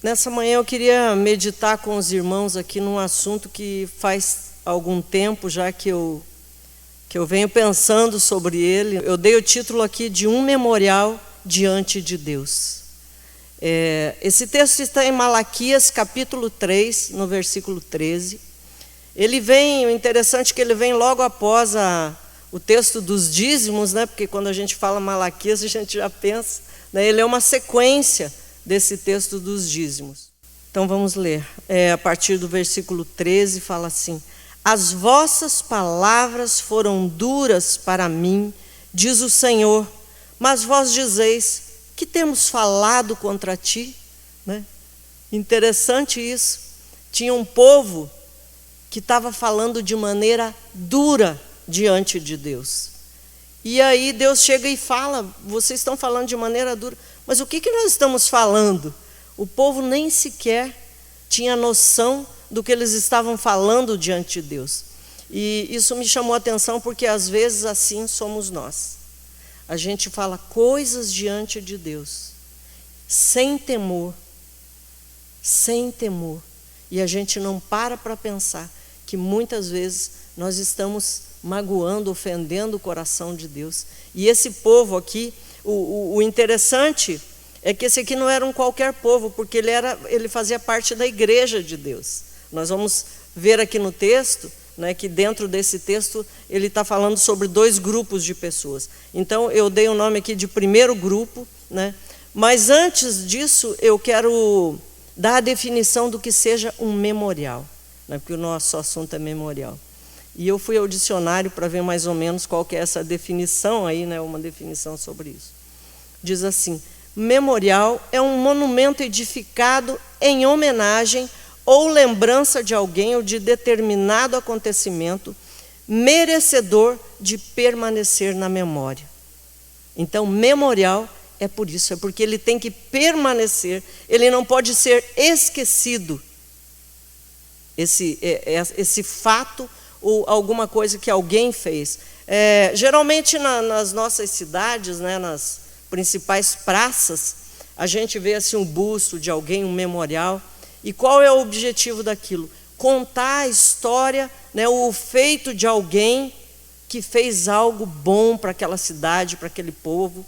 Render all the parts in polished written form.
Nessa manhã eu queria meditar com os irmãos aqui num assunto que faz algum tempo já que eu venho pensando sobre ele. Eu dei o título aqui de Um Memorial Diante de Deus. Esse texto está em Malaquias capítulo 3, no versículo 13. O interessante é que ele vem logo após o texto dos dízimos, né? Porque quando a gente fala Malaquias, a gente já pensa, né? Ele é uma sequência desse texto dos dízimos. Então vamos ler. A partir do versículo 13 fala assim: As vossas palavras foram duras para mim, diz o Senhor, mas vós dizeis, que temos falado contra ti? Né? Interessante isso. Tinha um povo que estava falando de maneira dura diante de Deus. E aí Deus chega e fala: vocês estão falando de maneira dura, mas o que nós estamos falando? O povo nem sequer tinha noção do que eles estavam falando diante de Deus. E isso me chamou a atenção porque às vezes assim somos nós. A gente fala coisas diante de Deus, sem temor, e a gente não para pensar que muitas vezes nós estamos magoando, ofendendo o coração de Deus. E esse povo aqui, o interessante é que esse aqui não era um qualquer povo, porque ele fazia parte da igreja de Deus. Nós vamos ver aqui no texto, né, que dentro desse texto ele está falando sobre dois grupos de pessoas. Então eu dei o nome aqui de primeiro grupo, né? Mas antes disso eu quero dar a definição do que seja um memorial, né? Porque o nosso assunto é memorial. E eu fui ao dicionário para ver mais ou menos qual que é essa definição aí, né? Uma definição sobre isso. Diz assim: memorial é um monumento edificado em homenagem ou lembrança de alguém ou de determinado acontecimento, merecedor de permanecer na memória. Então, memorial é por isso, é porque ele tem que permanecer, ele não pode ser esquecido. Esse fato ou alguma coisa que alguém fez. Geralmente nas nossas cidades, né, nas principais praças, a gente vê assim um busto de alguém, um memorial. E qual é o objetivo daquilo? Contar a história, né, o feito de alguém que fez algo bom para aquela cidade, para aquele povo,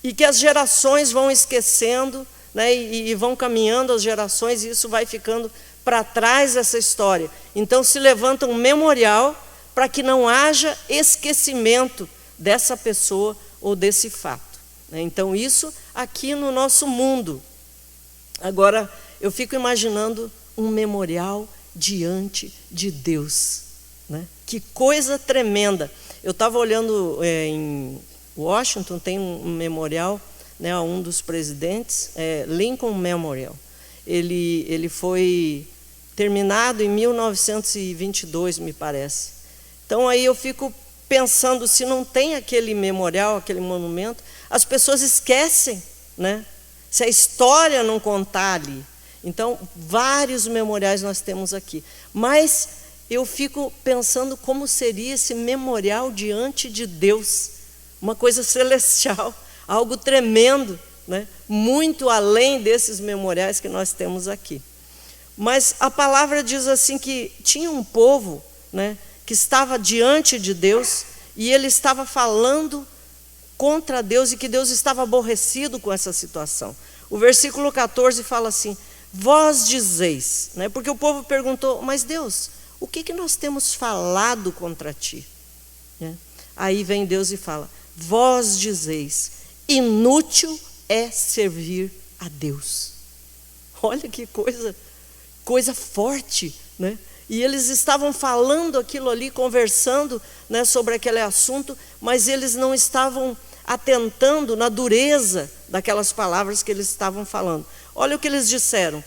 e que as gerações vão esquecendo, né, e vão caminhando as gerações, e isso vai ficando para trás dessa história. Então se levanta um memorial para que não haja esquecimento dessa pessoa ou desse fato, né? Então isso aqui no nosso mundo. Agora eu fico imaginando um memorial diante de Deus, né? Que coisa tremenda. Eu estava olhando em Washington, tem um memorial, né, a um dos presidentes, Lincoln Memorial. Ele foi terminado em 1922, me parece. Então aí eu fico pensando, se não tem aquele memorial, aquele monumento, as pessoas esquecem, né? Se a história não contar ali. Então, vários memoriais nós temos aqui. Mas eu fico pensando como seria esse memorial diante de Deus. Uma coisa celestial, algo tremendo, né? Muito além desses memoriais que nós temos aqui. Mas a palavra diz assim que tinha um povo, né, que estava diante de Deus e ele estava falando contra Deus e que Deus estava aborrecido com essa situação. O versículo 14 fala assim: vós dizeis, né? Porque o povo perguntou: mas Deus, o que nós temos falado contra ti? Né? Aí vem Deus e fala: vós dizeis, inútil é servir a Deus. Olha que coisa forte, né? E eles estavam falando aquilo ali, conversando, né, sobre aquele assunto, mas eles não estavam atentando na dureza daquelas palavras que eles estavam falando. Olha o que eles disseram: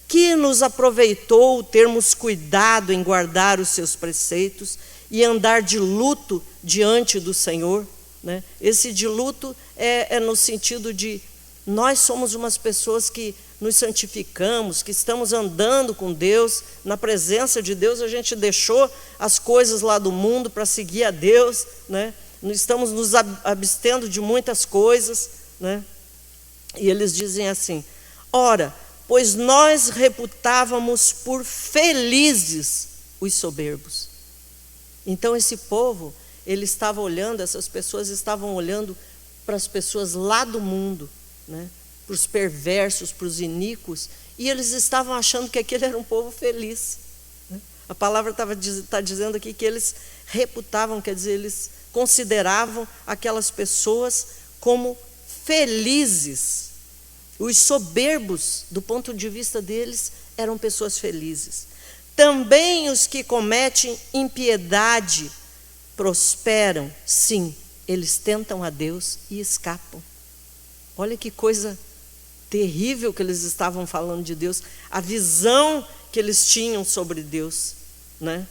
que nos aproveitou termos cuidado em guardar os seus preceitos e andar de luto diante do Senhor, né? Esse de luto é no sentido de nós somos umas pessoas que nos santificamos, que estamos andando com Deus, na presença de Deus. A gente deixou as coisas lá do mundo para seguir a Deus, né? Estamos nos abstendo de muitas coisas, né? E eles dizem assim: ora, pois nós reputávamos por felizes os soberbos. Então esse povo, ele estava olhando, essas pessoas estavam olhando para as pessoas lá do mundo, né? Para os perversos, para os iníquos, e eles estavam achando que aquele era um povo feliz, né? A palavra está dizendo aqui que eles reputavam, quer dizer, eles consideravam aquelas pessoas como felizes. Os soberbos, do ponto de vista deles, eram pessoas felizes. Também os que cometem impiedade prosperam, sim, eles tentam a Deus e escapam. Olha que coisa terrível que eles estavam falando de Deus, a visão que eles tinham sobre Deus, né?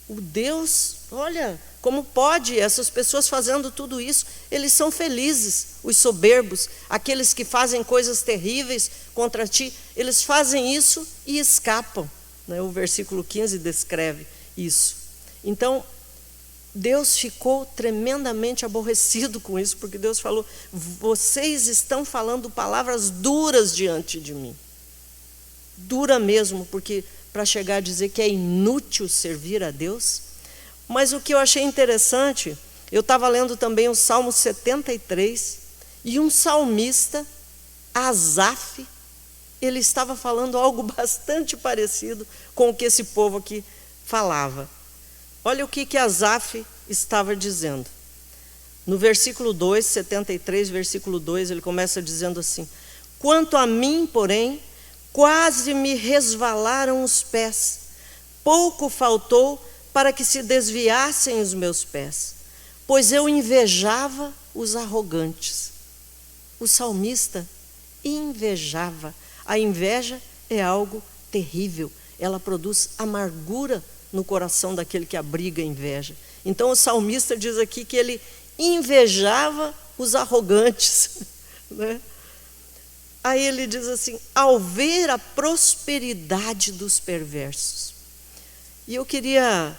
O Deus, olha, como pode essas pessoas fazendo tudo isso? Eles são felizes, os soberbos, aqueles que fazem coisas terríveis contra ti, eles fazem isso e escapam, né? O versículo 15 descreve isso. Então, Deus ficou tremendamente aborrecido com isso, porque Deus falou: vocês estão falando palavras duras diante de mim. Dura mesmo, porque para chegar a dizer que é inútil servir a Deus. Mas o que eu achei interessante, eu estava lendo também o Salmo 73, e um salmista, Asaf, ele estava falando algo bastante parecido com o que esse povo aqui falava. Olha o que Asaf estava dizendo. No versículo 2, 73, versículo 2, ele começa dizendo assim: quanto a mim, porém, quase me resvalaram os pés, pouco faltou para que se desviassem os meus pés, pois eu invejava os arrogantes. O salmista invejava. A inveja é algo terrível, ela produz amargura no coração daquele que abriga a inveja. Então o salmista diz aqui que ele invejava os arrogantes, né? Aí ele diz assim: ao ver a prosperidade dos perversos. E eu queria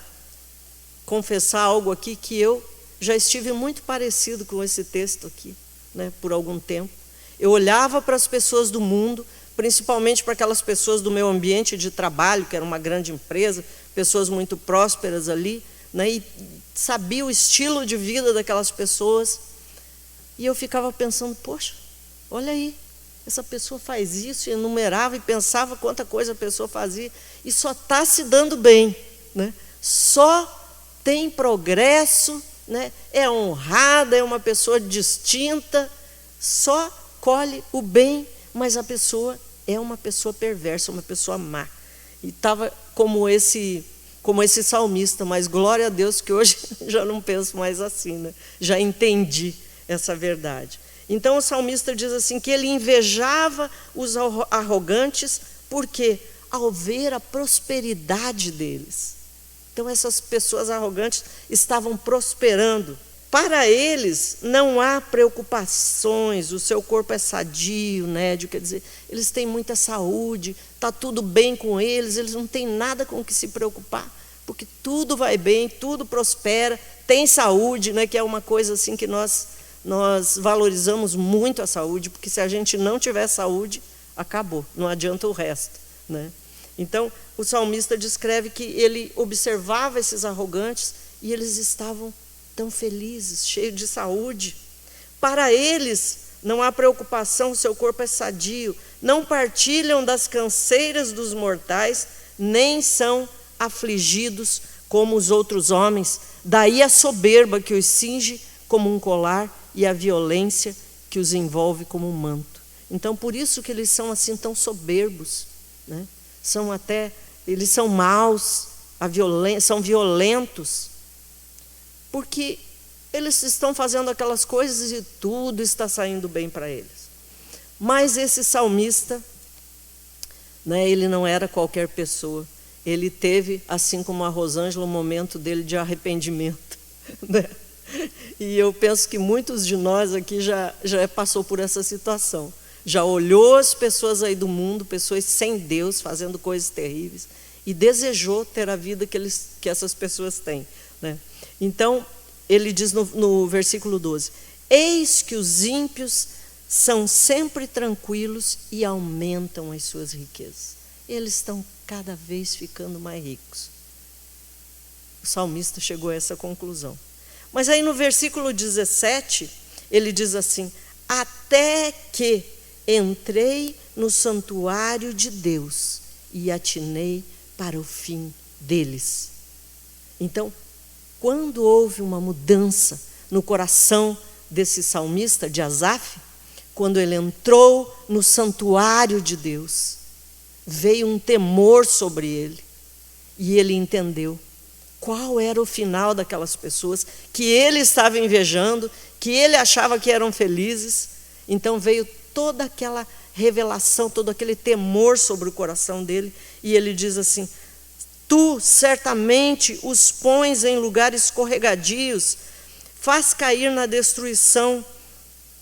confessar algo aqui, que eu já estive muito parecido com esse texto aqui, né, por algum tempo. Eu olhava para as pessoas do mundo, principalmente para aquelas pessoas do meu ambiente de trabalho, que era uma grande empresa, pessoas muito prósperas ali, né, e sabia o estilo de vida daquelas pessoas, e eu ficava pensando: poxa, olha aí, essa pessoa faz isso, e enumerava e pensava quanta coisa a pessoa fazia, e só está se dando bem, né? Só tem progresso, né? É honrada, é uma pessoa distinta, só colhe o bem, mas a pessoa é uma pessoa perversa, uma pessoa má. E estava como esse salmista, mas glória a Deus que hoje já não penso mais assim, né? Já entendi essa verdade. Então o salmista diz assim, que ele invejava os arrogantes, porque ao ver a prosperidade deles. Então essas pessoas arrogantes estavam prosperando. Para eles não há preocupações, o seu corpo é sadio, nédio, quer dizer, eles têm muita saúde, está tudo bem com eles, eles não têm nada com o que se preocupar, porque tudo vai bem, tudo prospera, tem saúde, né, que é uma coisa assim que nós valorizamos muito a saúde, porque se a gente não tiver saúde, acabou, não adianta o resto, né? Então, o salmista descreve que ele observava esses arrogantes e eles estavam tão felizes, cheios de saúde. Para eles não há preocupação, o seu corpo é sadio, não partilham das canseiras dos mortais, nem são afligidos como os outros homens. Daí a soberba que os cinge como um colar e a violência que os envolve como um manto. Então, por isso que eles são assim tão soberbos, né? Eles são maus, são violentos, porque eles estão fazendo aquelas coisas e tudo está saindo bem para eles. Mas esse salmista, né, ele não era qualquer pessoa. Ele teve, assim como a Rosângela, um momento dele de arrependimento, né? E eu penso que muitos de nós aqui já passou por essa situação. Já olhou as pessoas aí do mundo, pessoas sem Deus, fazendo coisas terríveis, e desejou ter a vida que essas pessoas têm, né? Então, ele diz no versículo 12: eis que os ímpios são sempre tranquilos e aumentam as suas riquezas. Eles estão cada vez ficando mais ricos. O salmista chegou a essa conclusão. Mas aí no versículo 17, ele diz assim: até que entrei no santuário de Deus e atinei para o fim deles. Então, quando houve uma mudança no coração desse salmista, de Asaf, quando ele entrou no santuário de Deus, veio um temor sobre ele, e ele entendeu qual era o final daquelas pessoas que ele estava invejando, que ele achava que eram felizes. Então veio toda aquela revelação, todo aquele temor sobre o coração dele, e ele diz assim: tu certamente os pões em lugares escorregadios, faz cair na destruição,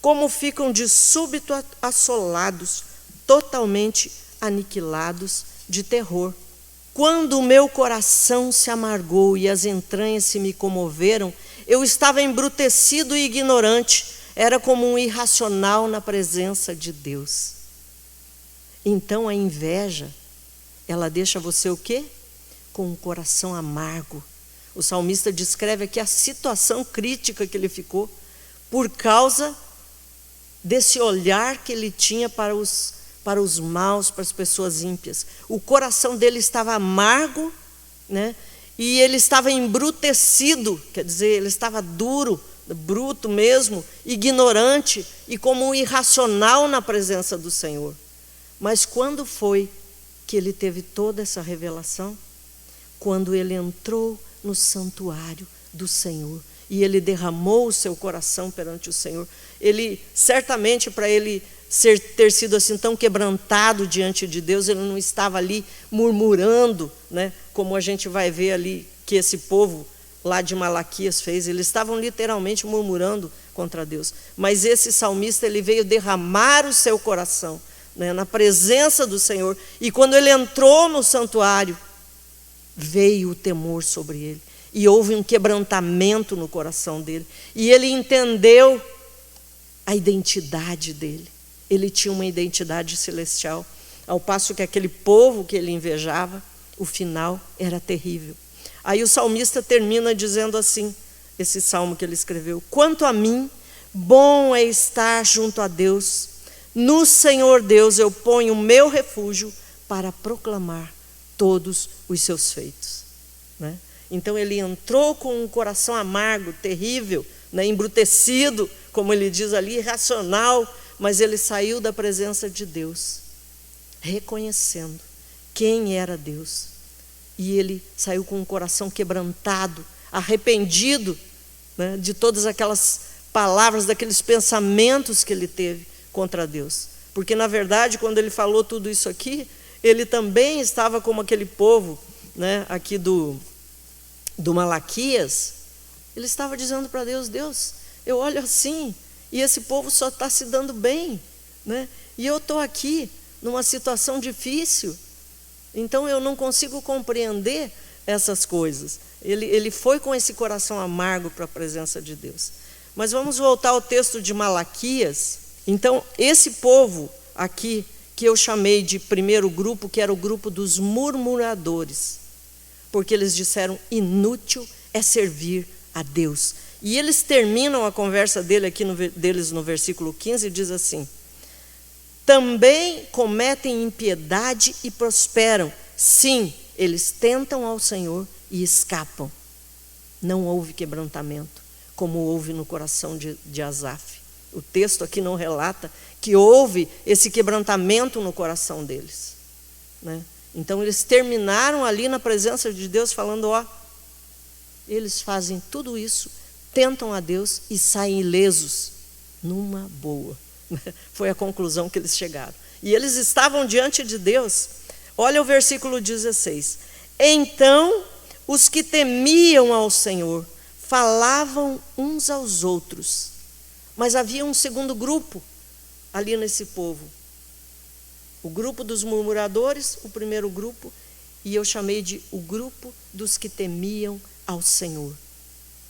como ficam de súbito assolados, totalmente aniquilados de terror. Quando o meu coração se amargou e as entranhas se me comoveram, eu estava embrutecido e ignorante, era como um irracional na presença de Deus. Então a inveja, ela deixa você o quê? Com um coração amargo. O salmista descreve aqui a situação crítica que ele ficou por causa desse olhar que ele tinha para os maus, para as pessoas ímpias. O coração dele estava amargo, né? E ele estava embrutecido, quer dizer, ele estava duro, bruto mesmo, ignorante e como um irracional na presença do Senhor. Mas quando foi que ele teve toda essa revelação? Quando ele entrou no santuário do Senhor e ele derramou o seu coração perante o Senhor. Ele, certamente, para ele ter sido assim tão quebrantado diante de Deus, ele não estava ali murmurando, né, como a gente vai ver ali que esse povo lá de Malaquias fez. Eles estavam literalmente murmurando contra Deus. Mas esse salmista, ele veio derramar o seu coração, né, na presença do Senhor. E quando ele entrou no santuário, veio o temor sobre ele. E houve um quebrantamento no coração dele. E ele entendeu a identidade dele. Ele tinha uma identidade celestial. Ao passo que aquele povo que ele invejava, o final era terrível. Aí o salmista termina dizendo assim, esse salmo que ele escreveu: quanto a mim, bom é estar junto a Deus. No Senhor Deus eu ponho o meu refúgio para proclamar todos os seus feitos. Né? Então ele entrou com um coração amargo, terrível, né, embrutecido, como ele diz ali, irracional, mas ele saiu da presença de Deus, reconhecendo quem era Deus. E ele saiu com um coração quebrantado, arrependido, né, de todas aquelas palavras, daqueles pensamentos que ele teve contra Deus. Porque, na verdade, quando ele falou tudo isso aqui, ele também estava como aquele povo, né, aqui do Malaquias. Ele estava dizendo para Deus: Deus, eu olho assim, e esse povo só está se dando bem, né? E eu estou aqui numa situação difícil, então eu não consigo compreender essas coisas. Ele foi com esse coração amargo para a presença de Deus. Mas vamos voltar ao texto de Malaquias. Então, esse povo aqui, que eu chamei de primeiro grupo, que era o grupo dos murmuradores, porque eles disseram: inútil é servir a Deus. E eles terminam a conversa deles no versículo 15 e diz assim: também cometem impiedade e prosperam. Sim, eles tentam ao Senhor e escapam. Não houve quebrantamento, como houve no coração de Asaf. O texto aqui não relata que houve esse quebrantamento no coração deles, né? Então eles terminaram ali na presença de Deus falando: ó, eles fazem tudo isso, tentam a Deus e saem ilesos, numa boa. Foi a conclusão que eles chegaram. E eles estavam diante de Deus. Olha o versículo 16. Então os que temiam ao Senhor falavam uns aos outros. Mas havia um segundo grupo ali nesse povo. O grupo dos murmuradores, o primeiro grupo, e eu chamei de o grupo dos que temiam ao Senhor.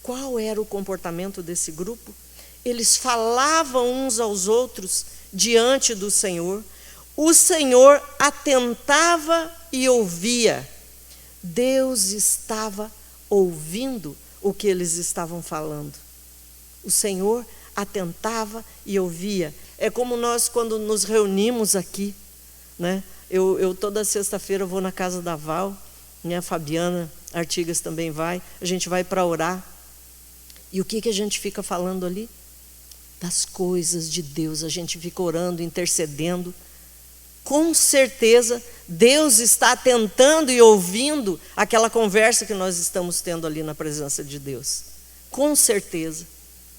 Qual era o comportamento desse grupo? eles falavam uns aos outros diante do Senhor. O Senhor atentava e ouvia. Deus estava ouvindo o que eles estavam falando. O Senhor atentava e ouvia. É como nós quando nos reunimos aqui, né? Eu toda sexta-feira vou na casa da Val, né? A Fabiana Artigas também vai. A gente vai para orar. E o que a gente fica falando ali? Das coisas de Deus. A gente fica orando, intercedendo. Com certeza, Deus está atentando e ouvindo aquela conversa que nós estamos tendo ali na presença de Deus. Com certeza,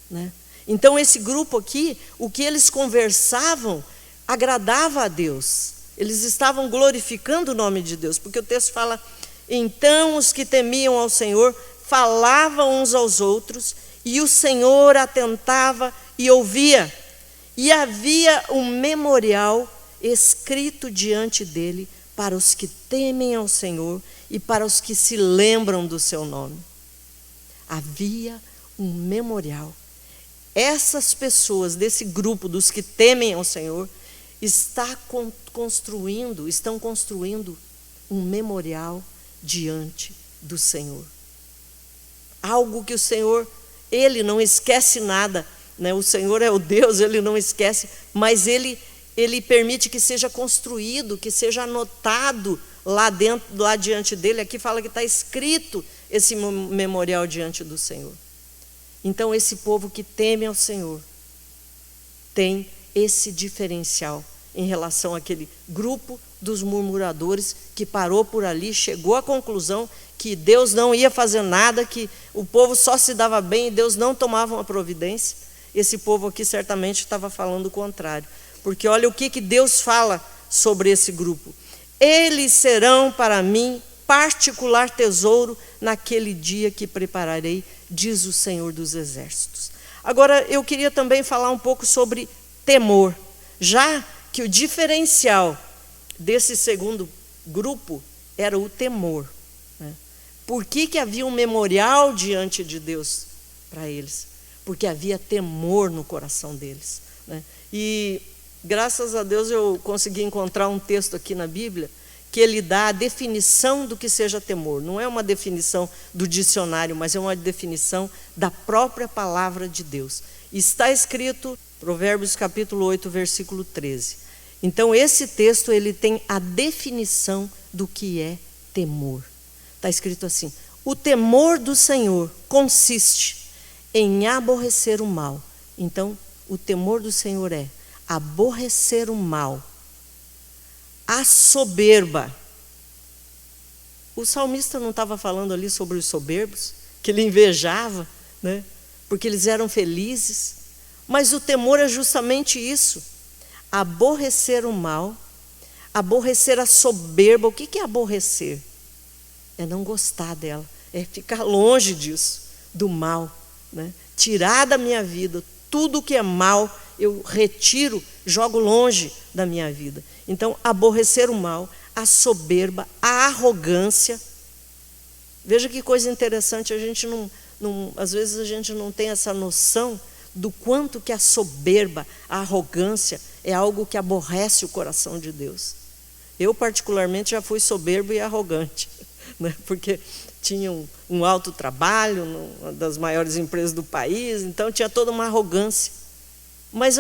né? Então, esse grupo aqui, o que eles conversavam, agradava a Deus. Eles estavam glorificando o nome de Deus, porque o texto fala: então os que temiam ao Senhor falavam uns aos outros, e o Senhor atentava e ouvia. E havia um memorial escrito diante dele para os que temem ao Senhor e para os que se lembram do seu nome. Havia um memorial. Essas pessoas desse grupo dos que temem ao Senhor estão construindo um memorial diante do Senhor. Algo que o Senhor, Ele não esquece nada, né? O Senhor é o Deus, Ele não esquece, mas Ele permite que seja construído, que seja anotado lá dentro, lá diante dele. Aqui fala que está escrito esse memorial diante do Senhor. Então, esse povo que teme ao Senhor tem esse diferencial em relação àquele grupo dos murmuradores que parou por ali, chegou à conclusão que Deus não ia fazer nada, que o povo só se dava bem e Deus não tomava uma providência. Esse povo aqui certamente estava falando o contrário. Porque olha o que Deus fala sobre esse grupo. Eles serão para mim particular tesouro naquele dia que prepararei, diz o Senhor dos Exércitos. Agora, eu queria também falar um pouco sobre temor, já que o diferencial desse segundo grupo era o temor, né? Por que havia um memorial diante de Deus para eles? Porque havia temor no coração deles, né? E graças a Deus eu consegui encontrar um texto aqui na Bíblia que ele dá a definição do que seja temor. Não é uma definição do dicionário, mas é uma definição da própria palavra de Deus. Está escrito, Provérbios capítulo 8, versículo 13. Então, esse texto ele tem a definição do que é temor. Está escrito assim: o temor do Senhor consiste em aborrecer o mal. Então, o temor do Senhor é aborrecer o mal, a soberba. O salmista não estava falando ali sobre os soberbos, que ele invejava, né? Porque eles eram felizes. Mas o temor é justamente isso: aborrecer o mal, aborrecer a soberba. O que é aborrecer? É não gostar dela, é ficar longe disso, do mal, né? Tirar da minha vida tudo que é mal, eu retiro, jogo longe da minha vida. Então, aborrecer o mal, a soberba, a arrogância. Veja que coisa interessante, a gente às vezes a gente não tem essa noção do quanto que a soberba, a arrogância é algo que aborrece o coração de Deus. Eu particularmente já fui soberbo e arrogante, né? Porque tinha um alto trabalho, uma das maiores empresas do país, então tinha toda uma arrogância. Mas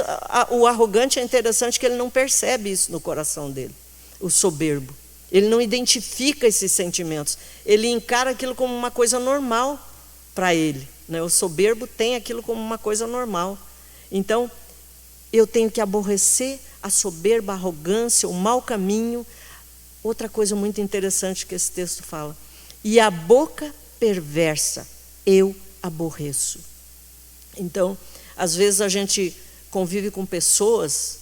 o arrogante é interessante que ele não percebe isso no coração dele, o soberbo. Ele não identifica esses sentimentos, ele encara aquilo como uma coisa normal para ele, né? O soberbo tem aquilo como uma coisa normal. Então, eu tenho que aborrecer a soberba, a arrogância, o mau caminho. Outra coisa muito interessante que esse texto fala: e a boca perversa eu aborreço. Então, às vezes a gente convive com pessoas,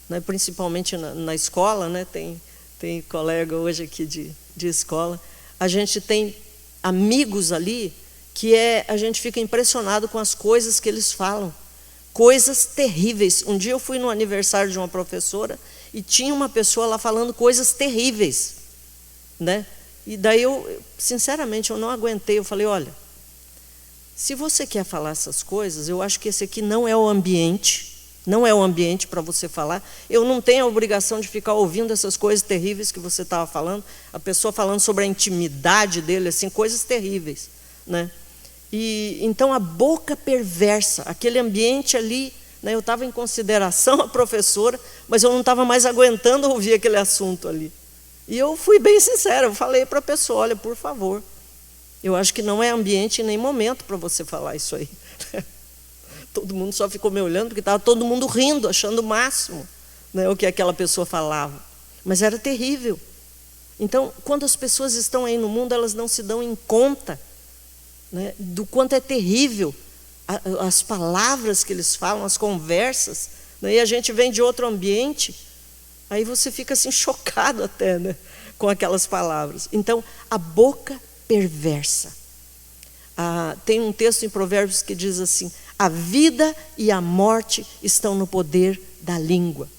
né, principalmente na escola, né, tem colega hoje aqui de escola, a gente tem amigos ali que a gente fica impressionado com as coisas que eles falam, coisas terríveis. Um dia eu fui no aniversário de uma professora e tinha uma pessoa lá falando coisas terríveis, né? E daí sinceramente, eu não aguentei. Eu falei: olha, se você quer falar essas coisas, eu acho que esse aqui não é o ambiente para você falar. Eu não tenho a obrigação de ficar ouvindo essas coisas terríveis que você estava falando, a pessoa falando sobre a intimidade dele, assim, coisas terríveis, né? E então a boca perversa, aquele ambiente ali, né, eu estava em consideração a professora, mas eu não estava mais aguentando ouvir aquele assunto ali. E eu fui bem sincera, eu falei para a pessoa, olha, por favor, eu acho que não é ambiente nem momento para você falar isso aí. Todo mundo só ficou me olhando, porque estava todo mundo rindo, achando o máximo, né, o que aquela pessoa falava. Mas era terrível. Então, quando as pessoas estão aí no mundo, elas não se dão em conta, né, do quanto é terrível as palavras que eles falam, as conversas, né, e a gente vem de outro ambiente, aí você fica assim chocado até, né, com aquelas palavras. Então, a boca perversa. Tem um texto em Provérbios que diz assim: a vida e a morte estão no poder da língua.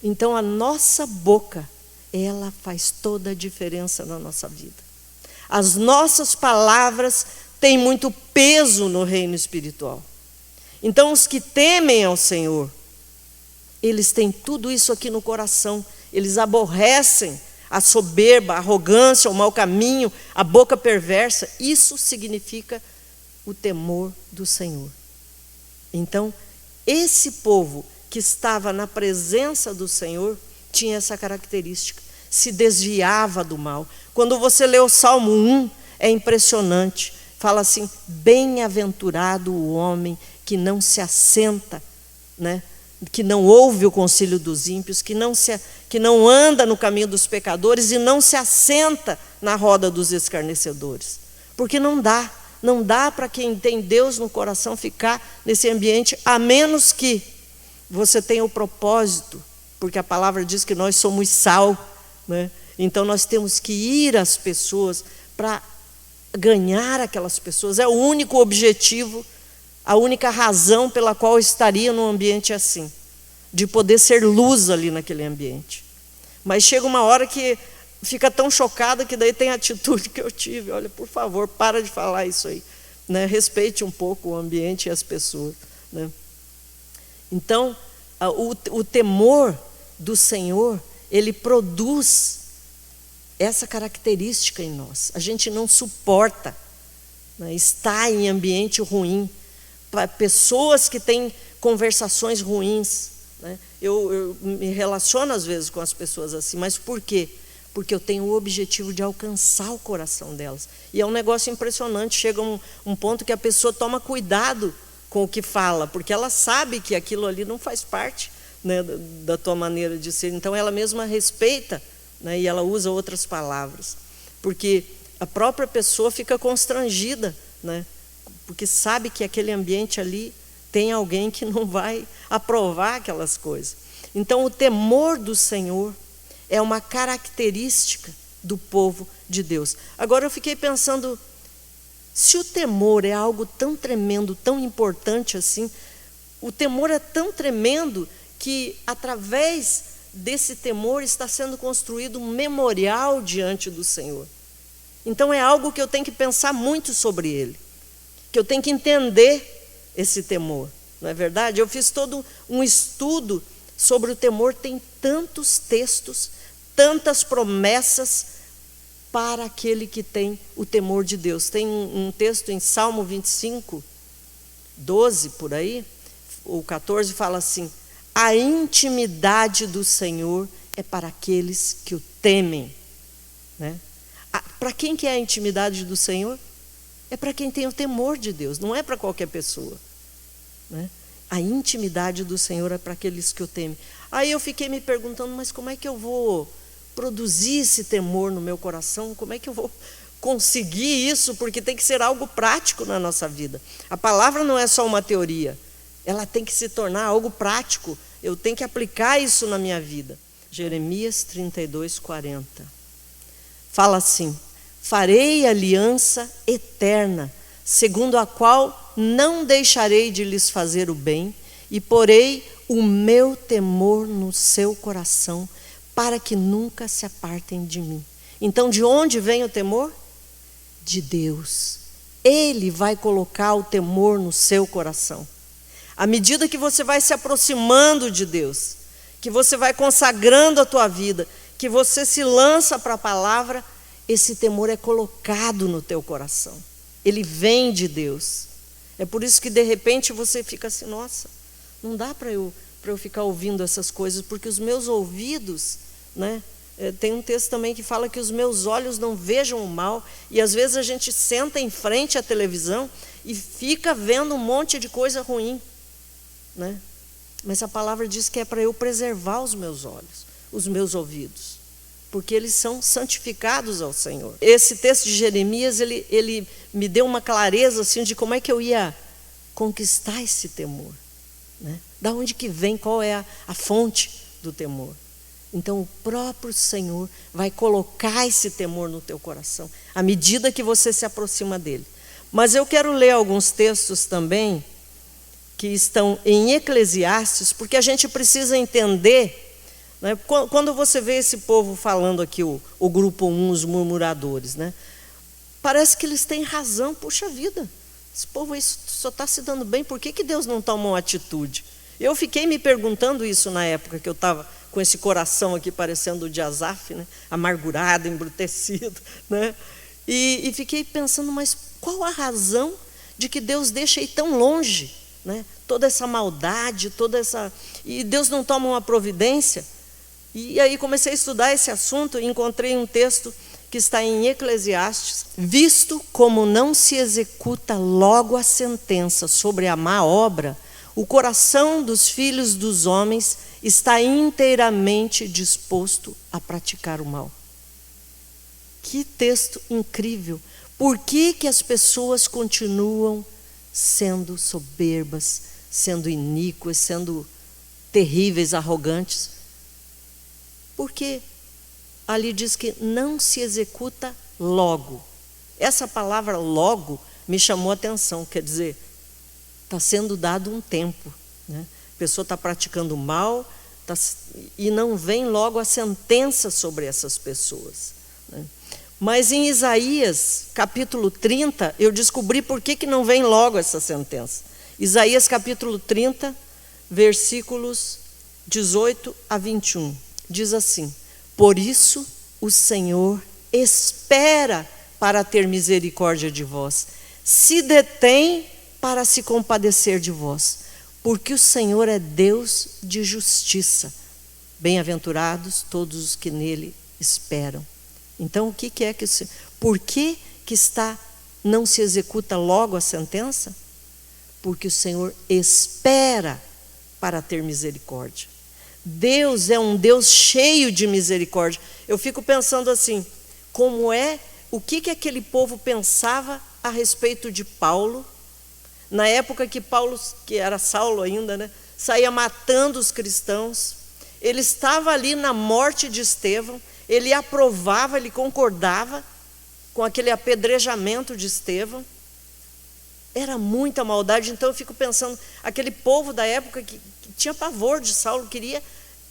Então a nossa boca, ela faz toda a diferença na nossa vida. As nossas palavras têm muito peso no reino espiritual. Então os que temem ao Senhor, eles têm tudo isso aqui no coração. Eles aborrecem a soberba, a arrogância, o mau caminho, a boca perversa. Isso significa o temor do Senhor. Então, esse povo que estava na presença do Senhor tinha essa característica, se desviava do mal. Quando você lê o Salmo 1, é impressionante. Fala assim: bem-aventurado o homem que não se assenta, né, que não ouve o conselho dos ímpios, que não anda no caminho dos pecadores e não se assenta na roda dos escarnecedores. Porque não dá para quem tem Deus no coração ficar nesse ambiente, a menos que você tenha o propósito, porque a palavra diz que nós somos sal, né? Então nós temos que ir às pessoas para ganhar aquelas pessoas. É o único objetivo, a única razão pela qual eu estaria num ambiente assim, de poder ser luz ali naquele ambiente. Mas chega uma hora que fica tão chocada que daí tem a atitude que eu tive: olha, por favor, para de falar isso aí, né? Respeite um pouco o ambiente e as pessoas, né? Então, o temor do Senhor, ele produz essa característica em nós. A gente não suporta, né, estar em ambiente ruim, pessoas que têm conversações ruins, né? Eu me relaciono às vezes com as pessoas assim, mas por quê? Porque eu tenho o objetivo de alcançar o coração delas. E é um negócio impressionante, chega um ponto que a pessoa toma cuidado com o que fala, porque ela sabe que aquilo ali não faz parte, né, da tua maneira de ser. Então ela mesma respeita, né, e ela usa outras palavras, porque a própria pessoa fica constrangida, né, porque sabe que aquele ambiente ali tem alguém que não vai aprovar aquelas coisas. Então o temor do Senhor é uma característica do povo de Deus. Agora eu fiquei pensando, se o temor é algo tão tremendo, tão importante assim, o temor é tão tremendo que através desse temor está sendo construído um memorial diante do Senhor. Então é algo que eu tenho que pensar muito sobre ele, que eu tenho que entender esse temor, não é verdade? Eu fiz todo um estudo sobre o temor, tem tantos textos, tantas promessas para aquele que tem o temor de Deus. Tem um texto em Salmo 25, 12 por aí, ou 14, fala assim: a intimidade do Senhor é para aqueles que o temem, né? Para quem que é a intimidade do Senhor? É para quem tem o temor de Deus, não é para qualquer pessoa, né? A intimidade do Senhor é para aqueles que o temem. Aí eu fiquei me perguntando, mas como é que eu vou produzir esse temor no meu coração? Como é que eu vou conseguir isso? Porque tem que ser algo prático na nossa vida. A palavra não é só uma teoria, ela tem que se tornar algo prático. Eu tenho que aplicar isso na minha vida. Jeremias 32, 40. Fala assim: farei aliança eterna, segundo a qual não deixarei de lhes fazer o bem, e porei o meu temor no seu coração, para que nunca se apartem de mim. Então, de onde vem o temor? De Deus. Ele vai colocar o temor no seu coração. À medida que você vai se aproximando de Deus, que você vai consagrando a tua vida, que você se lança para a palavra, esse temor é colocado no teu coração. Ele vem de Deus. É por isso que de repente você fica assim, nossa, não dá para eu ficar ouvindo essas coisas, porque os meus ouvidos, né? Tem um texto também que fala que os meus olhos não vejam o mal, e às vezes a gente senta em frente à televisão e fica vendo um monte de coisa ruim, né? Mas a palavra diz que é para eu preservar os meus olhos, os meus ouvidos, porque eles são santificados ao Senhor. Esse texto de Jeremias, ele me deu uma clareza assim, de como é que eu ia conquistar esse temor, né? Da onde que vem, qual é a fonte do temor. Então o próprio Senhor vai colocar esse temor no teu coração, à medida que você se aproxima dele. Mas eu quero ler alguns textos também, que estão em Eclesiastes, porque a gente precisa entender, né? Quando você vê esse povo falando aqui, o grupo 1, os murmuradores, né? Parece que eles têm razão, puxa vida, esse povo aí só está se dando bem, por que Deus não toma uma atitude? Eu fiquei me perguntando isso na época que eu estava com esse coração aqui parecendo o de Asaf, né? Amargurado, embrutecido, né? E fiquei pensando, mas qual a razão de que Deus deixa ir tão longe, né? Toda essa maldade, e Deus não toma uma providência? E aí comecei a estudar esse assunto e encontrei um texto que está em Eclesiastes: visto como não se executa logo a sentença sobre a má obra, o coração dos filhos dos homens está inteiramente disposto a praticar o mal. Que texto incrível! Por que as pessoas continuam sendo soberbas, sendo iníquas, sendo terríveis, arrogantes? Porque ali diz que não se executa logo. Essa palavra logo me chamou a atenção, quer dizer, está sendo dado um tempo, né? A pessoa está praticando mal, e não vem logo a sentença sobre essas pessoas, né? Mas em Isaías, capítulo 30, eu descobri por que não vem logo essa sentença. Isaías, capítulo 30, versículos 18 a 21. Diz assim: por isso o Senhor espera para ter misericórdia de vós, se detém para se compadecer de vós, porque o Senhor é Deus de justiça. Bem-aventurados todos os que nele esperam. Então, o que é que... Por que não se executa logo a sentença? Porque o Senhor espera para ter misericórdia. Deus é um Deus cheio de misericórdia. Eu fico pensando assim, o que aquele povo pensava a respeito de Paulo, na época que Paulo, que era Saulo ainda, né, saía matando os cristãos. Ele estava ali na morte de Estevão, ele aprovava, ele concordava com aquele apedrejamento de Estevão. Era muita maldade. Então eu fico pensando, aquele povo da época que tinha pavor de Saulo, queria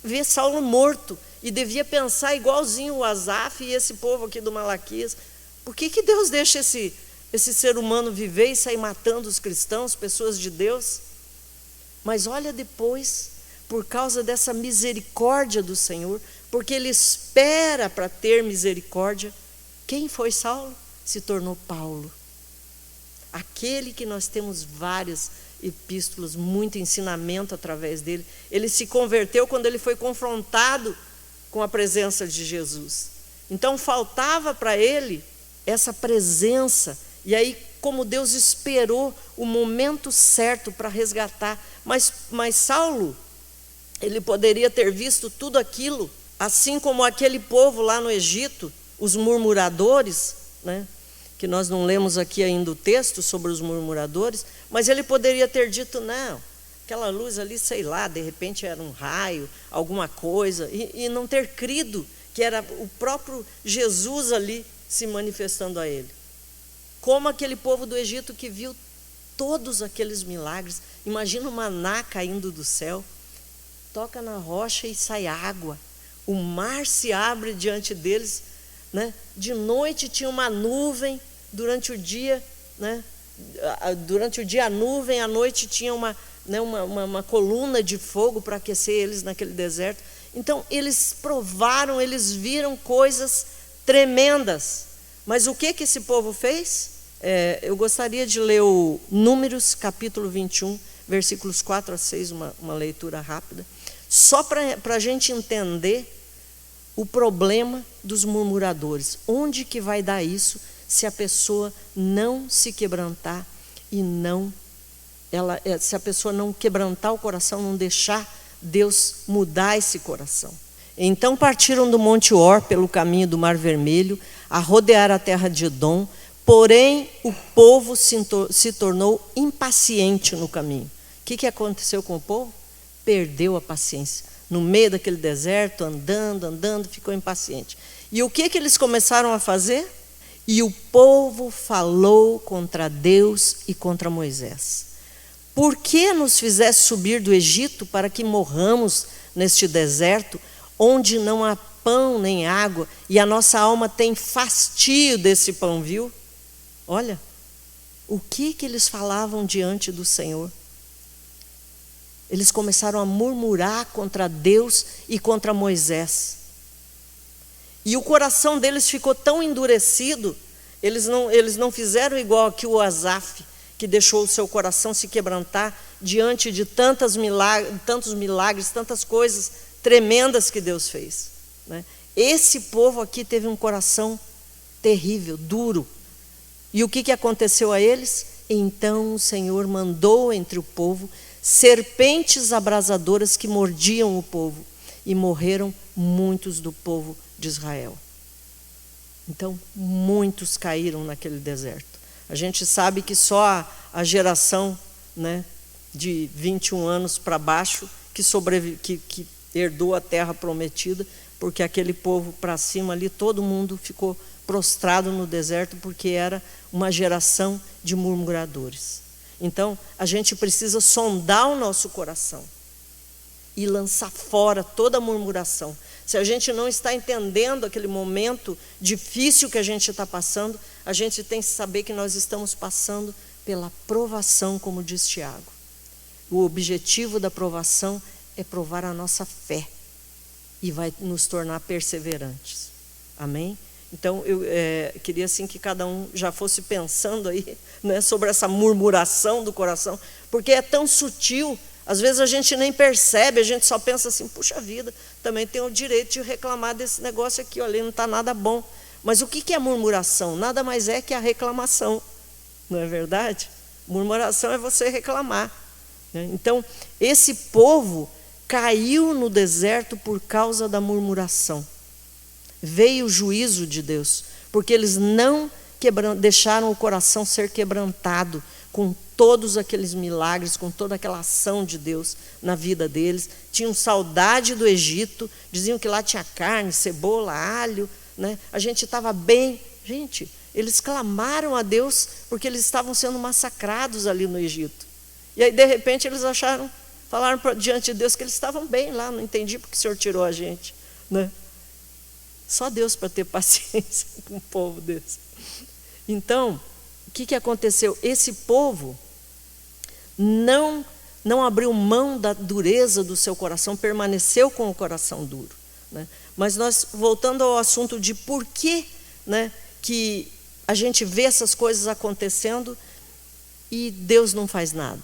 ver Saulo morto, e devia pensar igualzinho o Asaf e esse povo aqui do Malaquias. Por que Deus deixa esse ser humano viver e sair matando os cristãos, pessoas de Deus? Mas olha depois, por causa dessa misericórdia do Senhor, porque Ele espera para ter misericórdia, quem foi Saulo? Se tornou Paulo. Aquele que nós temos várias epístolas, muito ensinamento através dele. Ele se converteu quando ele foi confrontado com a presença de Jesus. Então faltava para ele essa presença. E aí, como Deus esperou o momento certo para resgatar. Mas Saulo, ele poderia ter visto tudo aquilo, assim como aquele povo lá no Egito, os murmuradores, né? Que nós não lemos aqui ainda o texto sobre os murmuradores, mas ele poderia ter dito, não, aquela luz ali, sei lá, de repente era um raio, alguma coisa, e não ter crido que era o próprio Jesus ali se manifestando a ele. Como aquele povo do Egito que viu todos aqueles milagres. Imagina o maná caindo do céu, toca na rocha e sai água, o mar se abre diante deles, né? De noite tinha uma nuvem, durante o dia né? Durante o dia a nuvem, à noite tinha uma coluna de fogo para aquecer eles naquele deserto. Então, eles provaram, eles viram coisas tremendas. Mas o que esse povo fez? Eu gostaria de ler o Números, capítulo 21, versículos 4 a 6, uma leitura rápida, só para a gente entender o problema dos murmuradores. Onde que vai dar isso se a pessoa não se quebrantar e se a pessoa não quebrantar o coração, não deixar Deus mudar esse coração? Então partiram do Monte Or pelo caminho do Mar Vermelho, a rodear a terra de Edom, porém o povo se tornou impaciente no caminho. O que aconteceu com o povo? Perdeu a paciência. No meio daquele deserto, andando, ficou impaciente. E o que eles começaram a fazer? E o povo falou contra Deus e contra Moisés. Por que nos fizeste subir do Egito para que morramos neste deserto, onde não há pão nem água, e a nossa alma tem fastio desse pão vil? Olha, o que eles falavam diante do Senhor? Eles começaram a murmurar contra Deus e contra Moisés. E o coração deles ficou tão endurecido, eles não fizeram igual que o Asaf, que deixou o seu coração se quebrantar diante de tantos milagres, tantas coisas tremendas que Deus fez, né? Esse povo aqui teve um coração terrível, duro. E o que aconteceu a eles? Então o Senhor mandou entre o povo serpentes abrasadoras que mordiam o povo, e morreram muitos do povo de Israel. Então, muitos caíram naquele deserto. A gente sabe que só a geração, né, de 21 anos para baixo que herdou a terra prometida, porque aquele povo para cima ali, todo mundo ficou prostrado no deserto, porque era uma geração de murmuradores. Então, a gente precisa sondar o nosso coração e lançar fora toda a murmuração. Se a gente não está entendendo aquele momento difícil que a gente está passando, a gente tem que saber que nós estamos passando pela provação, como diz Tiago. O objetivo da provação é provar a nossa fé e vai nos tornar perseverantes. Amém? Então, eu queria assim que cada um já fosse pensando aí, né, sobre essa murmuração do coração, porque é tão sutil, às vezes a gente nem percebe, a gente só pensa assim, puxa vida, também tenho o direito de reclamar desse negócio aqui, olha, não está nada bom. Mas o que é murmuração? Nada mais é que a reclamação, não é verdade? Murmuração é você reclamar, né? Então, esse povo caiu no deserto por causa da murmuração. Veio o juízo de Deus, porque eles não deixaram o coração ser quebrantado com todos aqueles milagres, com toda aquela ação de Deus na vida deles. Tinham saudade do Egito, diziam que lá tinha carne, cebola, alho, né? A gente estava bem. Gente, eles clamaram a Deus porque eles estavam sendo massacrados ali no Egito. E aí, de repente, eles falaram diante de Deus que eles estavam bem lá. Não entendi porque o Senhor tirou a gente, né? Só Deus para ter paciência com um povo desse. Então, o que aconteceu? Esse povo não abriu mão da dureza do seu coração, permaneceu com o coração duro, né? Mas nós, voltando ao assunto de por que, né, que a gente vê essas coisas acontecendo e Deus não faz nada.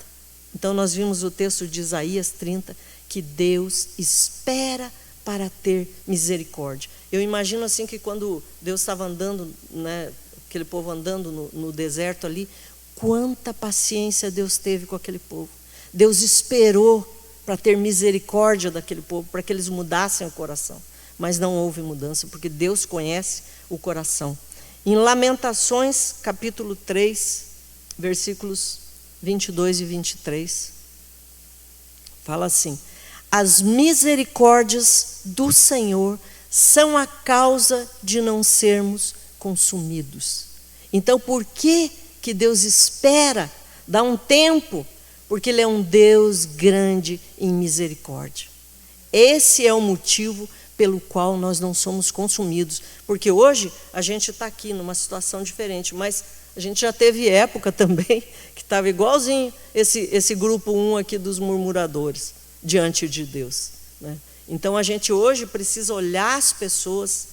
Então, nós vimos o texto de Isaías 30, que Deus espera para ter misericórdia. Eu imagino assim que quando Deus estava andando, né, aquele povo andando no deserto ali, quanta paciência Deus teve com aquele povo. Deus esperou para ter misericórdia daquele povo, para que eles mudassem o coração. Mas não houve mudança, porque Deus conhece o coração. Em Lamentações, capítulo 3, versículos 22 e 23, fala assim: as misericórdias do Senhor são a causa de não sermos consumidos. Então, por que Deus espera, dá um tempo? Porque Ele é um Deus grande em misericórdia. Esse é o motivo pelo qual nós não somos consumidos. Porque hoje a gente está aqui numa situação diferente, mas A gente já teve época também que estava igualzinho esse grupo 1 aqui dos murmuradores diante de Deus, né? Então a gente hoje precisa olhar as pessoas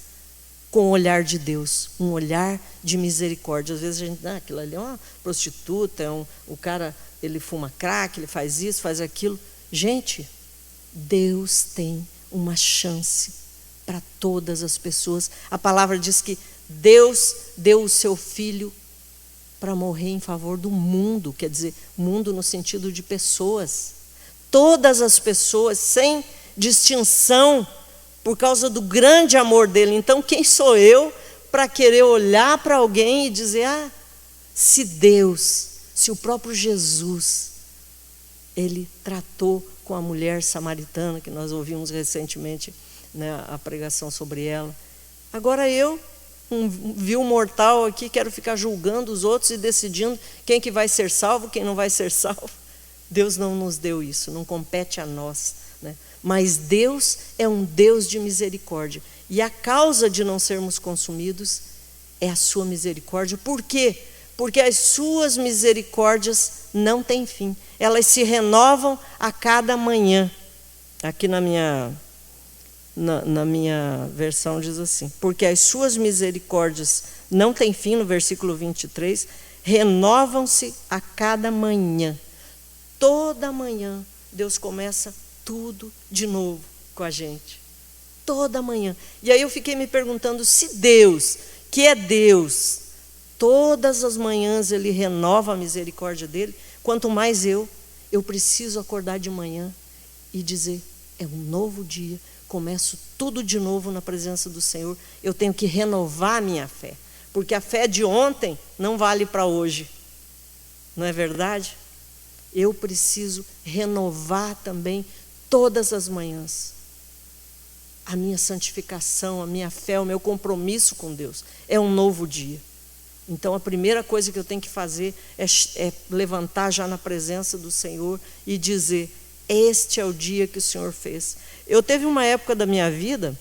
com o olhar de Deus, um olhar de misericórdia. Às vezes a gente, aquilo ali é uma prostituta, o cara, ele fuma crack, ele faz isso, faz aquilo. Gente, Deus tem uma chance para todas as pessoas. A palavra diz que Deus deu o seu Filho para morrer em favor do mundo, quer dizer, mundo no sentido de pessoas. Todas as pessoas, sem distinção, por causa do grande amor dele. Então, quem sou eu para querer olhar para alguém e dizer, se Deus, se o próprio Jesus, ele tratou com a mulher samaritana, que nós ouvimos recentemente, né, a pregação sobre ela. Agora eu, um vil mortal aqui, quero ficar julgando os outros e decidindo quem que vai ser salvo, quem não vai ser salvo. Deus não nos deu isso, não compete a nós, né? Mas Deus é um Deus de misericórdia. E a causa de não sermos consumidos é a sua misericórdia. Por quê? Porque as suas misericórdias não têm fim. Elas se renovam a cada manhã. Aqui na minha versão diz assim: porque as suas misericórdias não têm fim, no versículo 23, renovam-se a cada manhã. Toda manhã Deus começa tudo de novo com a gente. Toda manhã. E aí eu fiquei me perguntando, se Deus, que é Deus, todas as manhãs Ele renova a misericórdia dEle, quanto mais eu preciso acordar de manhã e dizer, é um novo dia, começo tudo de novo na presença do Senhor. Eu tenho que renovar a minha fé, porque a fé de ontem não vale para hoje. Não é verdade? Eu preciso renovar também todas as manhãs a minha santificação, a minha fé, o meu compromisso com Deus. É um novo dia. Então a primeira coisa que eu tenho que fazer é levantar já na presença do Senhor e dizer, este é o dia que o Senhor fez. Eu teve uma época da minha vida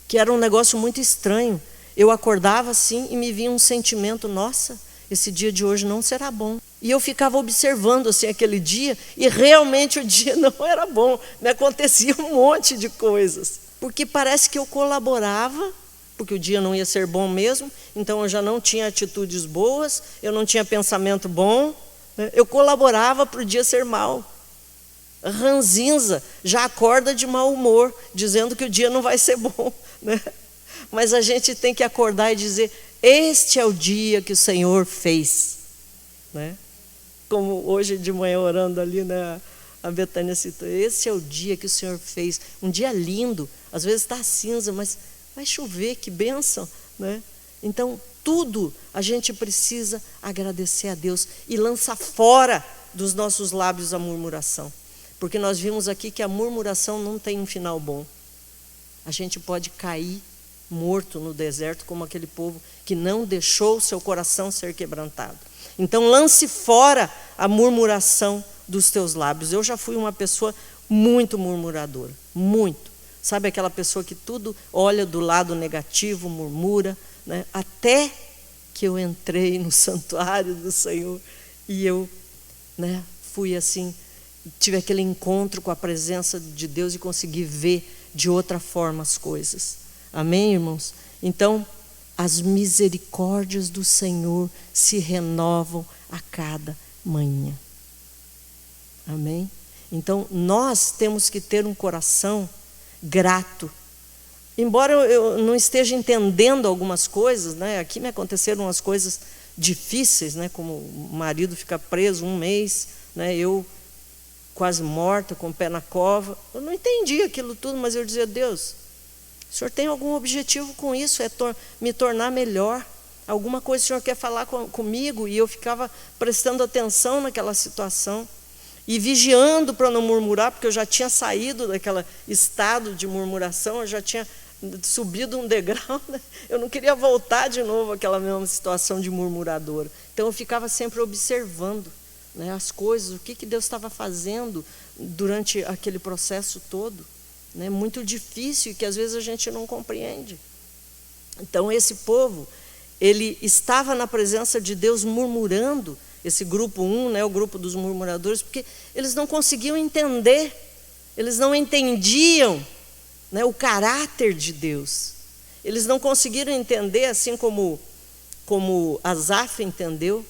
que era um negócio muito estranho. Eu acordava assim e me vinha um sentimento, nossa, esse dia de hoje não será bom. E eu ficava observando assim aquele dia, e realmente o dia não era bom. Me acontecia um monte de coisas, porque parece que eu colaborava, porque o dia não ia ser bom mesmo, então eu já não tinha atitudes boas, eu não tinha pensamento bom, né? Eu colaborava para o dia ser mau. Ranzinza já acorda de mau humor, dizendo que o dia não vai ser bom, né? Mas a gente tem que acordar e dizer, este é o dia que o Senhor fez, né? Como hoje de manhã orando ali, né, a Betânia citou, esse é o dia que o Senhor fez, um dia lindo, às vezes está cinza, mas vai chover, que bênção, né? Então tudo a gente precisa agradecer a Deus e lançar fora dos nossos lábios a murmuração, porque nós vimos aqui que a murmuração não tem um final bom. A gente pode cair morto no deserto como aquele povo que não deixou o seu coração ser quebrantado. Então lance fora a murmuração dos teus lábios. Eu já fui uma pessoa muito murmuradora, muito. Sabe aquela pessoa que tudo olha do lado negativo, murmura, né? Até que eu entrei no santuário do Senhor e eu, né, fui assim, tive aquele encontro com a presença de Deus e consegui ver de outra forma as coisas. Amém, irmãos? Então, as misericórdias do Senhor se renovam a cada manhã. Amém? Então, nós temos que ter um coração grato. Embora eu não esteja entendendo algumas coisas, né? Aqui me aconteceram umas coisas difíceis, né? Como o marido ficar preso 1 mês, né? Eu quase morta, com o pé na cova. Eu não entendi aquilo tudo, mas eu dizia, Deus, o Senhor tem algum objetivo com isso, é me tornar melhor. Alguma coisa o Senhor quer falar comigo, e eu ficava prestando atenção naquela situação e vigiando para não murmurar, porque eu já tinha saído daquele estado de murmuração, eu já tinha subido um degrau, né? Eu não queria voltar de novo àquela mesma situação de murmuradora. Então eu ficava sempre observando, né, as coisas, o que Deus estava fazendo durante aquele processo todo, né, muito difícil e que às vezes a gente não compreende. Então esse povo, ele estava na presença de Deus murmurando, esse grupo 1, né, o grupo dos murmuradores, porque eles não conseguiam entender, eles não entendiam, né, o caráter de Deus. Eles não conseguiram entender, assim como Asaf entendeu,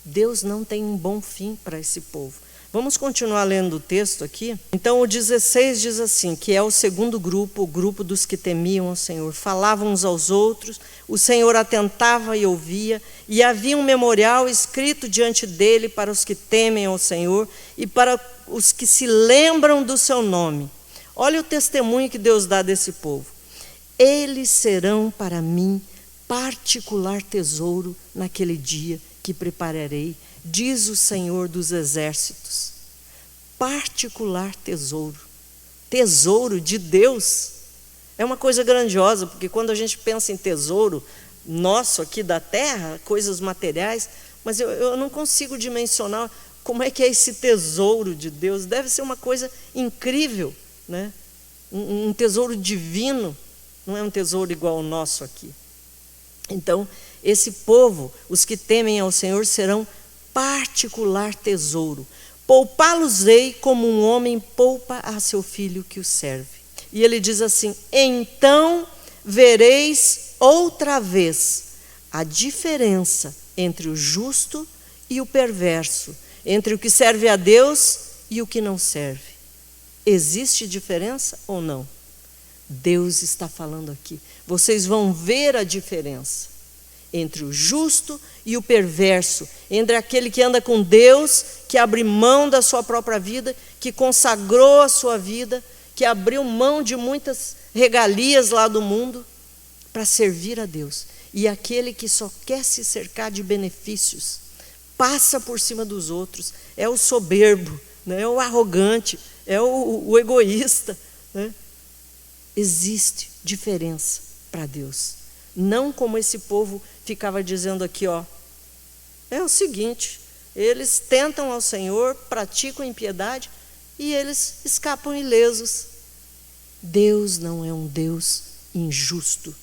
Deus não tem um bom fim para esse povo. Vamos continuar lendo o texto aqui? Então o 16 diz assim, que é o segundo grupo, o grupo dos que temiam o Senhor. Falavam uns aos outros, o Senhor atentava e ouvia, e havia um memorial escrito diante dele para os que temem ao Senhor e para os que se lembram do seu nome. Olha o testemunho que Deus dá desse povo. Eles serão para mim particular tesouro naquele dia que prepararei, diz o Senhor dos Exércitos. Particular tesouro. Tesouro de Deus. É uma coisa grandiosa, porque quando a gente pensa em tesouro nosso aqui da terra, coisas materiais, mas eu não consigo dimensionar como é que é esse tesouro de Deus. Deve ser uma coisa incrível, né? Um tesouro divino, não é um tesouro igual ao nosso aqui. Então, esse povo, os que temem ao Senhor, serão particular tesouro. Poupá-los-ei como um homem poupa a seu filho que o serve. E ele diz assim, então vereis outra vez a diferença entre o justo e o perverso, entre o que serve a Deus e o que não serve. Existe diferença ou não? Deus está falando aqui. Vocês vão ver a diferença entre o justo e o perverso, entre aquele que anda com Deus, que abre mão da sua própria vida, que consagrou a sua vida, que abriu mão de muitas regalias lá do mundo para servir a Deus. E aquele que só quer se cercar de benefícios, passa por cima dos outros, é o soberbo, né? É o arrogante, é o egoísta, né? Existe diferença para Deus. Não como esse povo ficava dizendo aqui, ó. É o seguinte, eles tentam ao Senhor, praticam impiedade e eles escapam ilesos. Deus não é um Deus injusto.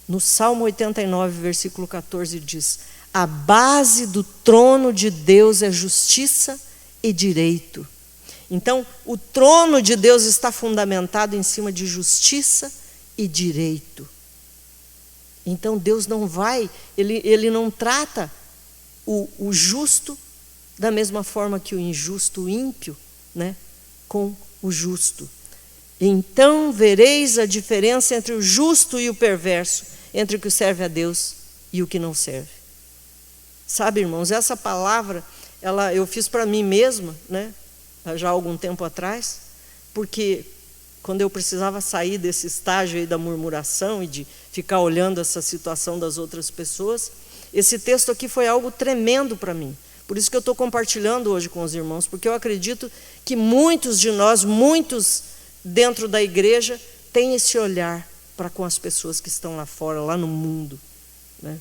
No Salmo 89, versículo 14 diz, a base do trono de Deus é justiça e direito. Então, o trono de Deus está fundamentado em cima de justiça e direito. Então, Deus não vai, ele não trata o justo da mesma forma que o injusto, o ímpio, né, com o justo. Então, vereis a diferença entre o justo e o perverso, entre o que serve a Deus e o que não serve. Sabe, irmãos, essa palavra, eu fiz para mim mesma, né, já há algum tempo atrás, porque quando eu precisava sair desse estágio aí da murmuração e de ficar olhando essa situação das outras pessoas, esse texto aqui foi algo tremendo para mim. Por isso que eu estou compartilhando hoje com os irmãos, porque eu acredito que muitos de nós, muitos dentro da igreja, têm esse olhar para com as pessoas que estão lá fora, lá no mundo, né?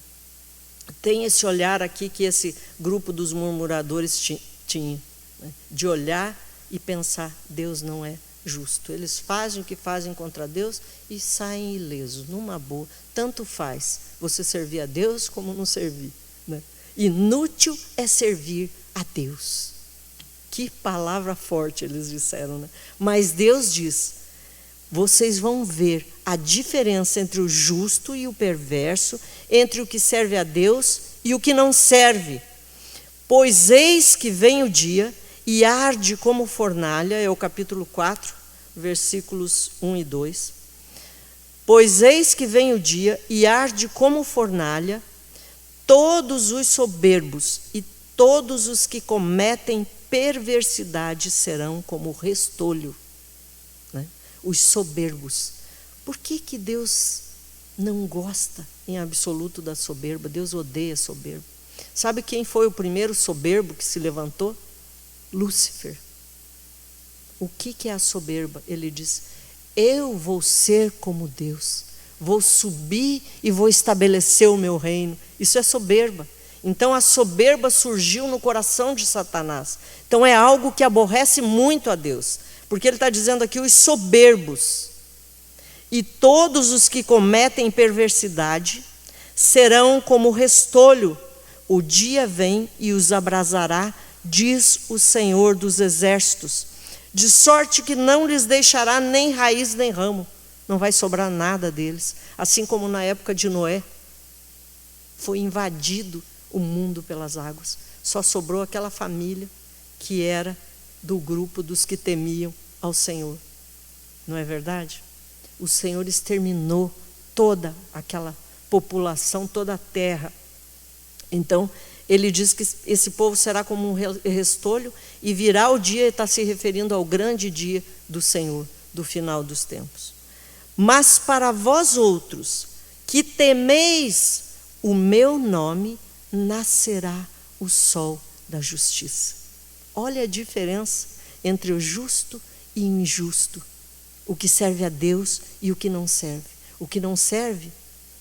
Tem esse olhar aqui que esse grupo dos murmuradores tinha, né? De olhar e pensar, Deus não é justo. Eles fazem o que fazem contra Deus e saem ilesos, numa boa. Tanto faz você servir a Deus como não servir, né? Inútil é servir a Deus. Que palavra forte eles disseram, né? Mas Deus diz, vocês vão ver a diferença entre o justo e o perverso, entre o que serve a Deus e o que não serve. Pois eis que vem o dia e arde como fornalha, é o capítulo 4, versículos 1 e 2. Pois eis que vem o dia e arde como fornalha, todos os soberbos e todos os que cometem perversidade serão como restolho, né? Os soberbos. Por que Deus não gosta em absoluto da soberba? Deus odeia soberbo. Sabe quem foi o primeiro soberbo que se levantou? Lúcifer. O que é a soberba? Ele diz, eu vou ser como Deus, vou subir e vou estabelecer o meu reino. Isso é soberba. Então a soberba surgiu no coração de Satanás. Então é algo que aborrece muito a Deus, porque ele está dizendo aqui os soberbos e todos os que cometem perversidade serão como restolho. O dia vem e os abrasará, diz o Senhor dos Exércitos, de sorte que não lhes deixará nem raiz nem ramo. Não vai sobrar nada deles. Assim como na época de Noé, foi invadido o mundo pelas águas. Só sobrou aquela família que era do grupo dos que temiam ao Senhor. Não é verdade? O Senhor exterminou toda aquela população, toda a terra. Então, ele diz que esse povo será como um restolho e virá o dia, está se referindo ao grande dia do Senhor, do final dos tempos. Mas para vós outros, que temeis o meu nome, nascerá o sol da justiça. Olha a diferença entre o justo e o injusto, o que serve a Deus e o que não serve. O que não serve,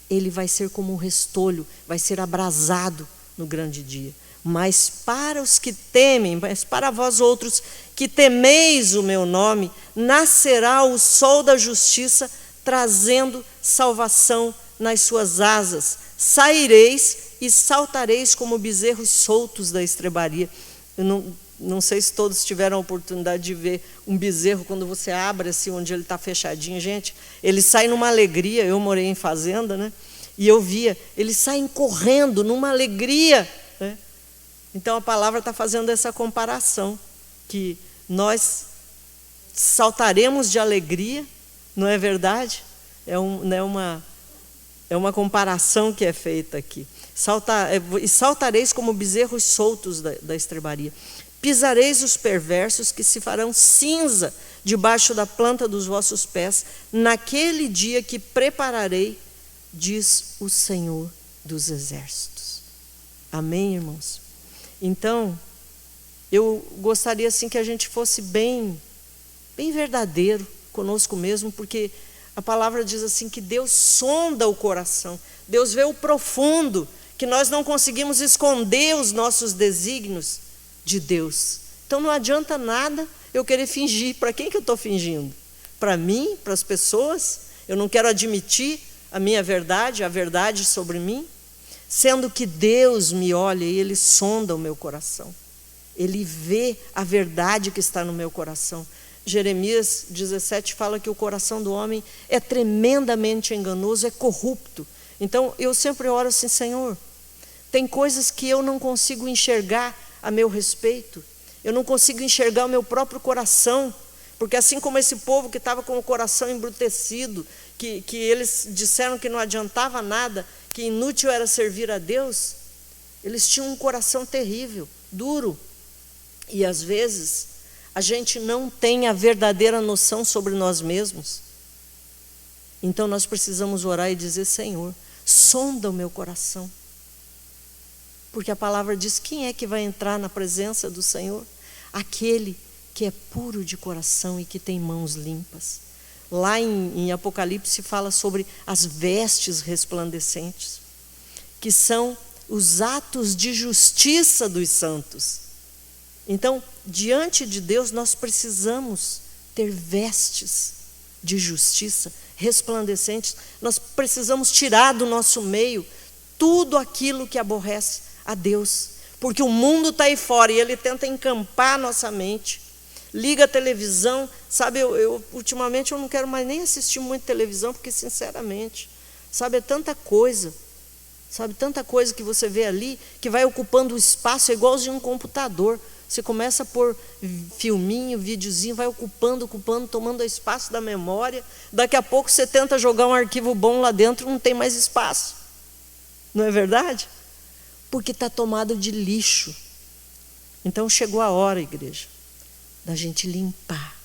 ele vai ser como um restolho, vai ser abrasado no grande dia. Mas para os que temem, mas para vós outros que temeis o meu nome, nascerá o sol da justiça, trazendo salvação nas suas asas. Saireis e saltareis como bezerros soltos da estrebaria. Eu não sei se todos tiveram a oportunidade de ver um bezerro quando você abre assim, onde ele está fechadinho. Gente, ele sai numa alegria. Eu morei em fazenda, né? E eu via, eles saem correndo numa alegria, né? Então a palavra está fazendo essa comparação, que nós saltaremos de alegria, não é verdade? É uma comparação que é feita aqui. E saltareis como bezerros soltos da estrebaria. Pisareis os perversos, que se farão cinza debaixo da planta dos vossos pés, naquele dia que prepararei, diz o Senhor dos Exércitos. Amém, irmãos? Então, eu gostaria assim que a gente fosse bem verdadeiro conosco mesmo, porque a palavra diz assim que Deus sonda o coração, Deus vê o profundo, que nós não conseguimos esconder os nossos desígnios de Deus. Então não adianta nada eu querer fingir. Para quem que eu estou fingindo? Para mim? Para as pessoas? Eu não quero admitir a minha verdade, a verdade sobre mim, sendo que Deus me olha e Ele sonda o meu coração. Ele vê a verdade que está no meu coração. Jeremias 17 fala que o coração do homem é tremendamente enganoso, é corrupto. Então eu sempre oro assim: Senhor, tem coisas que eu não consigo enxergar a meu respeito, eu não consigo enxergar o meu próprio coração, porque assim como esse povo que estava com o coração embrutecido, que eles disseram que não adiantava nada, que inútil era servir a Deus, eles tinham um coração terrível, duro. E às vezes a gente não tem a verdadeira noção sobre nós mesmos. Então nós precisamos orar e dizer: Senhor, sonda o meu coração. Porque a palavra diz: quem é que vai entrar na presença do Senhor? Aquele que é puro de coração e que tem mãos limpas. Lá em Apocalipse fala sobre as vestes resplandecentes, que são os atos de justiça dos santos. Então, diante de Deus, nós precisamos ter vestes de justiça resplandecentes. Nós precisamos tirar do nosso meio tudo aquilo que aborrece a Deus, porque o mundo está aí fora e ele tenta encampar a nossa mente. Liga a televisão, sabe, ultimamente eu não quero mais nem assistir muito televisão, porque sinceramente, sabe, é tanta coisa, sabe, tanta coisa que você vê ali, que vai ocupando o espaço, é igualzinho um computador. Você começa a pôr filminho, videozinho, vai ocupando, tomando espaço da memória. Daqui a pouco você tenta jogar um arquivo bom lá dentro, não tem mais espaço. Não é verdade? Porque está tomado de lixo. Então chegou a hora, igreja, da gente limpar,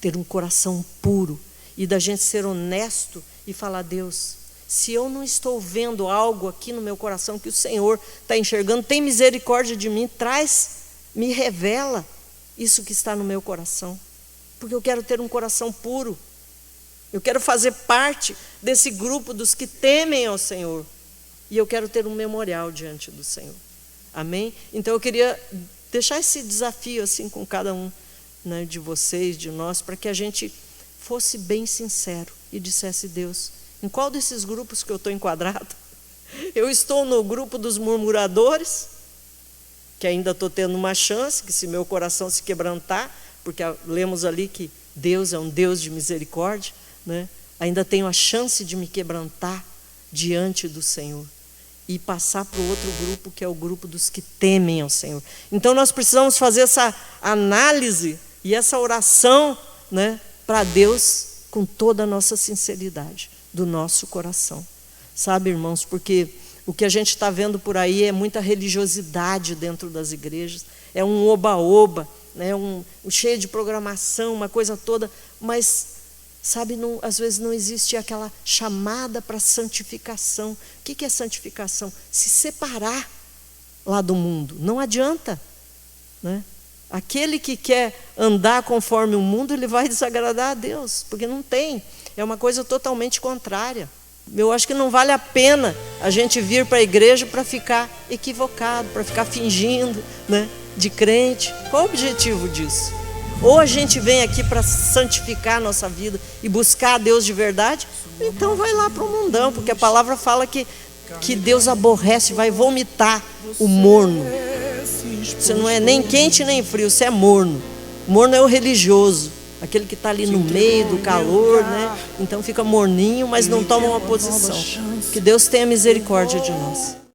ter um coração puro e da gente ser honesto e falar: Deus, se eu não estou vendo algo aqui no meu coração que o Senhor está enxergando, tem misericórdia de mim, me revela isso que está no meu coração, porque eu quero ter um coração puro, eu quero fazer parte desse grupo dos que temem ao Senhor, e eu quero ter um memorial diante do Senhor. Amém? Então eu queria deixar esse desafio assim com cada um, né, de vocês, de nós, para que a gente fosse bem sincero e dissesse: Deus, em qual desses grupos que eu estou enquadrado, Eu estou no grupo dos murmuradores, que ainda estou tendo uma chance, que se meu coração se quebrantar, porque lemos ali que Deus é um Deus de misericórdia, né? Ainda tenho a chance de me quebrantar diante do Senhor e passar para o outro grupo, que é o grupo dos que temem ao Senhor. Então nós precisamos fazer essa análise e essa oração, né, para Deus com toda a nossa sinceridade do nosso coração. Sabe, irmãos, porque o que a gente está vendo por aí é muita religiosidade dentro das igrejas, é um oba-oba, né, um cheio de programação, uma coisa toda, mas, sabe, não, às vezes não existe aquela chamada para santificação. O que é santificação? Se separar lá do mundo. Não adianta, né? Aquele que quer andar conforme o mundo, ele vai desagradar a Deus, porque não tem, é uma coisa totalmente contrária. Eu acho que não vale a pena a gente vir para a igreja para ficar equivocado, para ficar fingindo, né, de crente. Qual o objetivo disso? Ou a gente vem aqui para santificar a nossa vida e buscar a Deus de verdade, então vai lá para o mundão, porque a palavra fala que Deus aborrece, vai vomitar o morno. Você não é nem quente nem frio, você é morno. Morno é o religioso, aquele que está ali no meio do calor, né? Então fica morninho, mas não toma uma posição. Que Deus tenha misericórdia de nós.